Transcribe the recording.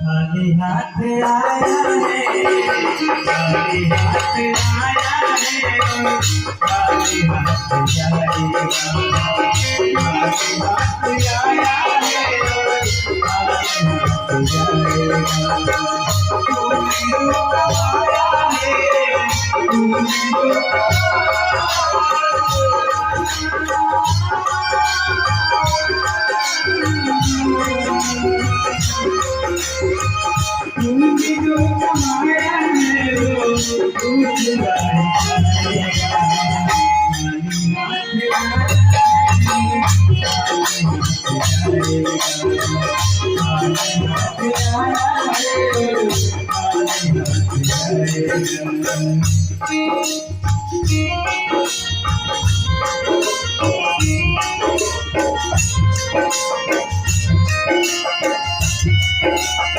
खाली हाथ आया रे, खाली हाथ आया रे, खाली हाथ जाएगा, खाली हाथ आया रे, खाली हाथ जाएगा। तूने जो कमाया है, तूने जो कमाया है वो कुछ जाएगा। खाली हाथ